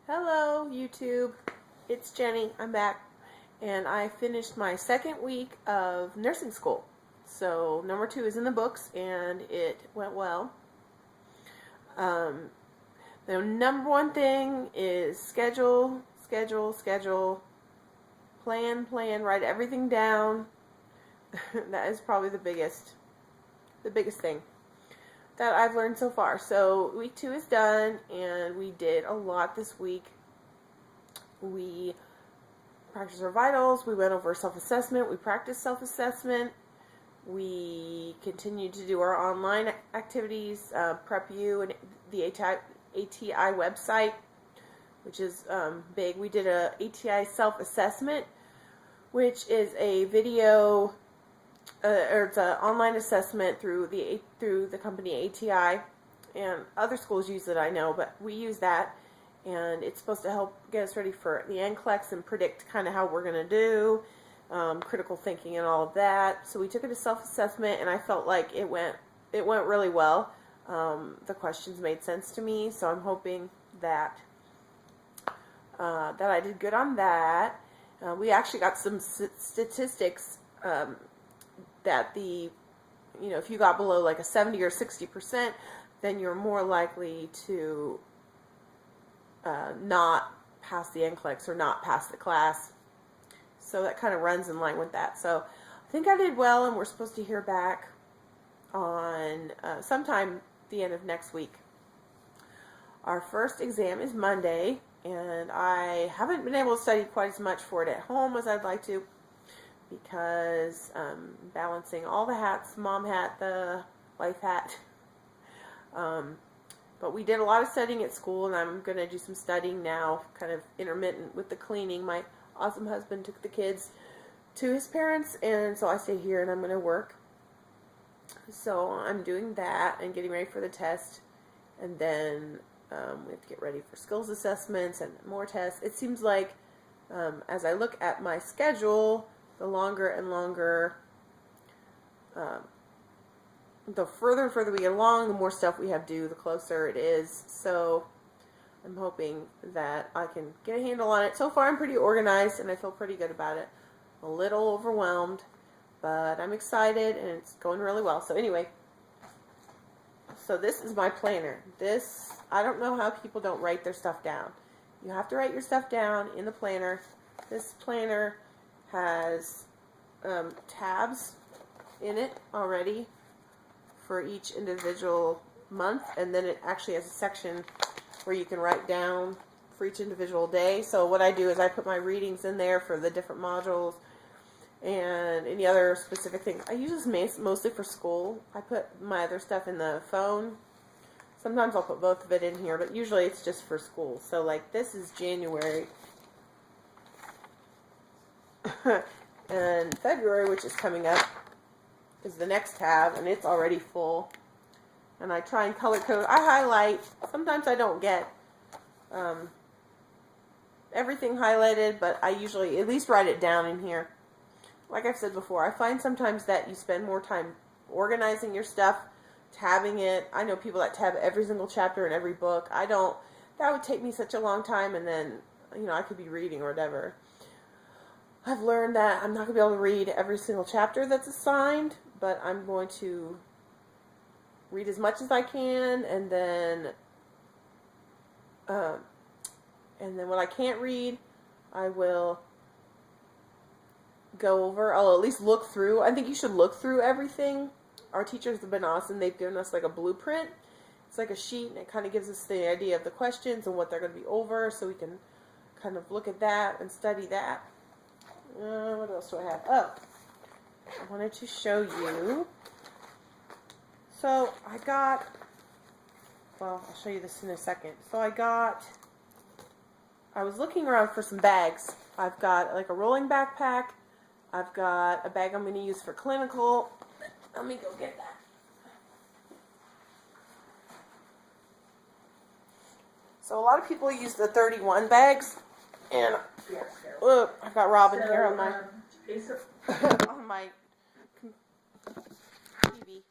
Hello, YouTube. It's Jenny. I'm back. And I finished my second week of nursing school. So, number 2 is in the books, and it went well. The number one thing is schedule, plan, write everything down. That is probably the biggest thing that I've learned so far. So week 2 is done, and we did a lot this week. We practiced our vitals, we went over self-assessment, we practiced self-assessment, we continued to do our online activities, PrepU and the ATI website, which is big. We did a ATI self-assessment, which is a video or it's an online assessment through the company ATI, and other schools use it, I know, but we use that, and it's supposed to help get us ready for the NCLEX and predict kind of how we're going to do, critical thinking and all of that. So we took it to self-assessment, and I felt like it went really well. The questions made sense to me, so I'm hoping that I did good on that. We actually got some statistics that if you got below like a 70 or 60%, then you're more likely to not pass the NCLEX or not pass the class. So that kind of runs in line with that. So I think I did well, and we're supposed to hear back on sometime the end of next week. Our first exam is Monday, and I haven't been able to study quite as much for it at home as I'd like to, because balancing all the hats, mom hat, the wife hat. But we did a lot of studying at school, and I'm going to do some studying now, kind of intermittent with the cleaning. My awesome husband took the kids to his parents, and so I stay here and I'm going to work. So I'm doing that and getting ready for the test, and then we have to get ready for skills assessments and more tests. It seems like as I look at my schedule, the longer and longer, the further and further we get along, the more stuff we have to do, the closer it is. So I'm hoping that I can get a handle on it. So far I'm pretty organized, and I feel pretty good about it. A little overwhelmed, but I'm excited, and it's going really well. So anyway, so this is my planner. I don't know how people don't write their stuff down. You have to write your stuff down in the planner. This planner has tabs in it already for each individual month, and then it actually has a section where you can write down for each individual day. So what I do is I put my readings in there for the different modules and any other specific things. I use this mostly for school. I put my other stuff in the phone. Sometimes I'll put both of it in here, but usually it's just for school. So like this is January. And February, which is coming up, is the next tab, and it's already full. And I try and color code. I highlight. Sometimes I don't get everything highlighted, but I usually at least write it down in here. Like I've said before, I find sometimes that you spend more time organizing your stuff, tabbing it. I know people that tab every single chapter in every book. I don't. That would take me such a long time, and then I could be reading or whatever. I've learned that I'm not going to be able to read every single chapter that's assigned, but I'm going to read as much as I can, and then when I can't read, I will go over. I'll at least look through. I think you should look through everything. Our teachers have been awesome. They've given us like a blueprint. It's like a sheet, and it kind of gives us the idea of the questions and what they're going to be over, so we can kind of look at that and study that. What else do I have? Oh, I wanted to show you. So I'll show you this in a second. So I was looking around for some bags. I've got like a rolling backpack. I've got a bag I'm going to use for clinical. Let me go get that. So a lot of people use the 31 bags, and I've got Robin here on my on my TV.